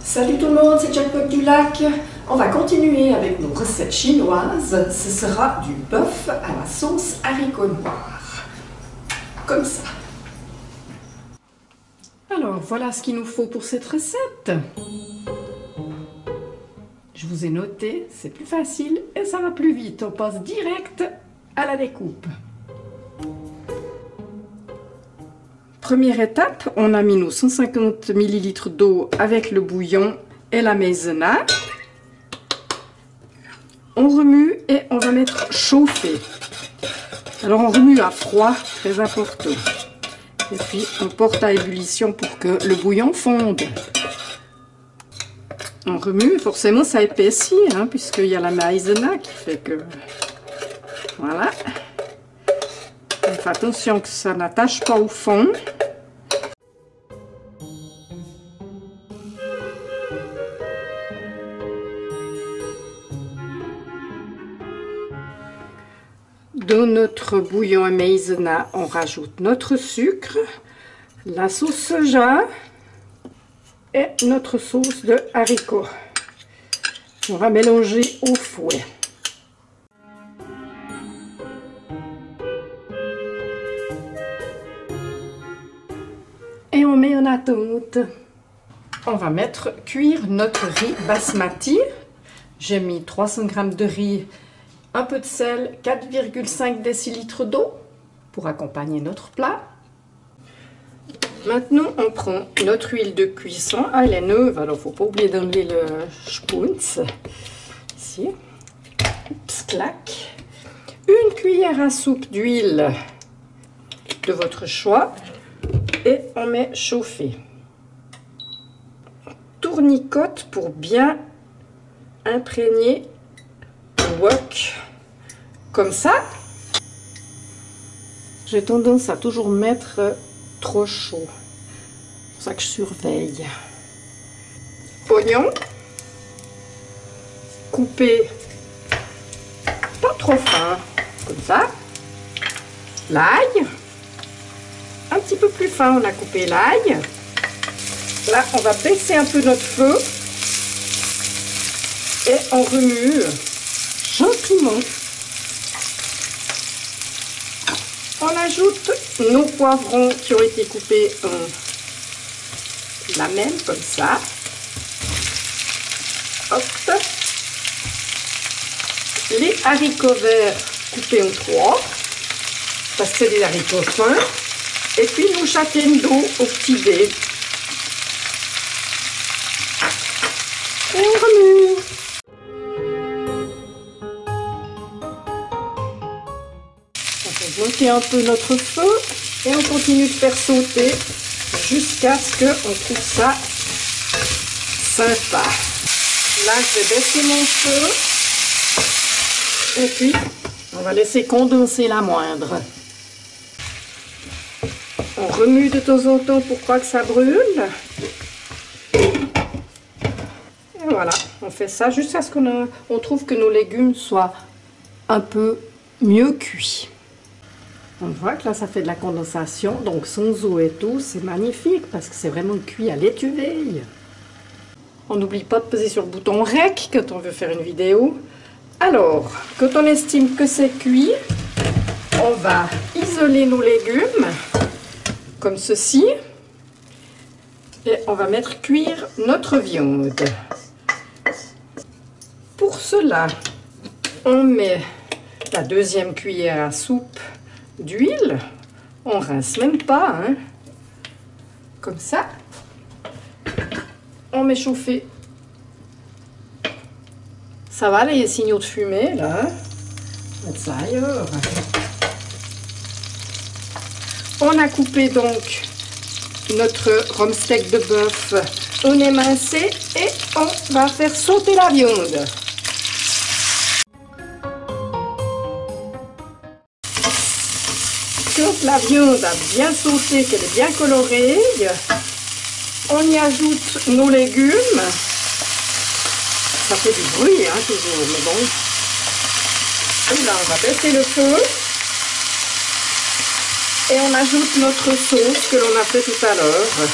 Salut tout le monde, c'est Jackpot du Lac. On va continuer avec nos recettes chinoises. Ce sera du bœuf à la sauce haricot noir. Comme ça. Alors voilà ce qu'il nous faut pour cette recette. Je vous ai noté, c'est plus facile et ça va plus vite. On passe direct à la découpe. Première étape, on a mis nos 150 ml d'eau avec le bouillon et la maïzena. On remue et on va mettre chauffer. Alors on remue à froid, très important. Et puis on porte à ébullition pour que le bouillon fonde. On remue, forcément ça épaissit, hein, puisqu'il y a la maïzena qui fait que... Voilà. Faites attention que ça n'attache pas au fond. Dans notre bouillon à maïzena, on rajoute notre sucre, la sauce soja et notre sauce de haricot. On va mélanger au fouet. Et on met en attente. On va mettre cuire notre riz basmati. J'ai mis 300 g de riz, un peu de sel, 4,5 décilitres d'eau pour accompagner notre plat. Maintenant, on prend notre huile de cuisson. Elle est neuve, alors il ne faut pas oublier d'enlever le spunz. Ici. Oups, clac. Une cuillère à soupe d'huile de votre choix. Et on met chauffer. Tournicote pour bien imprégner le wok. Comme ça. J'ai tendance à toujours mettre trop chaud. C'est pour ça que je surveille. Oignon. Coupé pas trop fin. Comme ça. L'ail. Un petit peu plus fin, on a coupé l'ail. Là, on va baisser un peu notre feu. Et on remue gentiment. On ajoute nos poivrons qui ont été coupés en lamelles, comme ça. Hop. Les haricots verts coupés en 3, parce que c'est des haricots fins. Et puis nos châtaignes d'eau au petit dé. Et on remue. On fait monter un peu notre feu et on continue de faire sauter jusqu'à ce qu'on trouve ça sympa. Là, je vais baisser mon feu. Et puis, on va laisser condenser la moindre. On remue de temps en temps pour pas que ça brûle. Et voilà, on fait ça jusqu'à ce qu'on trouve que nos légumes soient un peu mieux cuits. On voit que là ça fait de la condensation, donc sans eau et tout, c'est magnifique parce que c'est vraiment cuit à l'étuvée. On n'oublie pas de peser sur le bouton REC quand on veut faire une vidéo. Alors, quand on estime que c'est cuit, on va isoler nos légumes. Comme ceci, et on va mettre cuire notre viande. Pour cela, on met la deuxième cuillère à soupe d'huile. On rince même pas, hein. Comme ça. On met chauffer. Ça va, les signaux de fumée, là. Mettre ça ailleurs. On a coupé donc notre rhum steak de bœuf en émincé et on va faire sauter la viande. Quand la viande a bien sauté, qu'elle est bien colorée, on y ajoute nos légumes. Ça fait du bruit, hein, toujours, mais bon. Et là, on va baisser le feu. Et on ajoute notre sauce que l'on a fait tout à l'heure.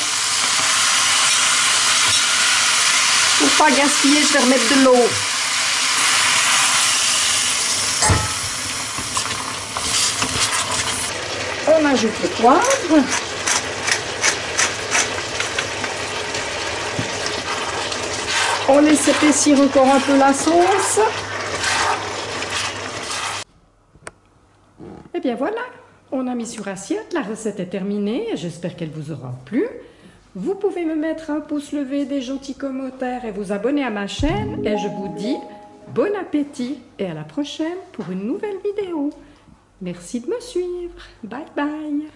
Pour pas gaspiller, je vais remettre de l'eau. On ajoute le poivre. On laisse épaissir encore un peu la sauce. Et bien voilà, on a mis sur assiette, la recette est terminée, j'espère qu'elle vous aura plu. Vous pouvez me mettre un pouce levé, des gentils commentaires et vous abonner à ma chaîne. Et je vous dis bon appétit et à la prochaine pour une nouvelle vidéo. Merci de me suivre. Bye bye.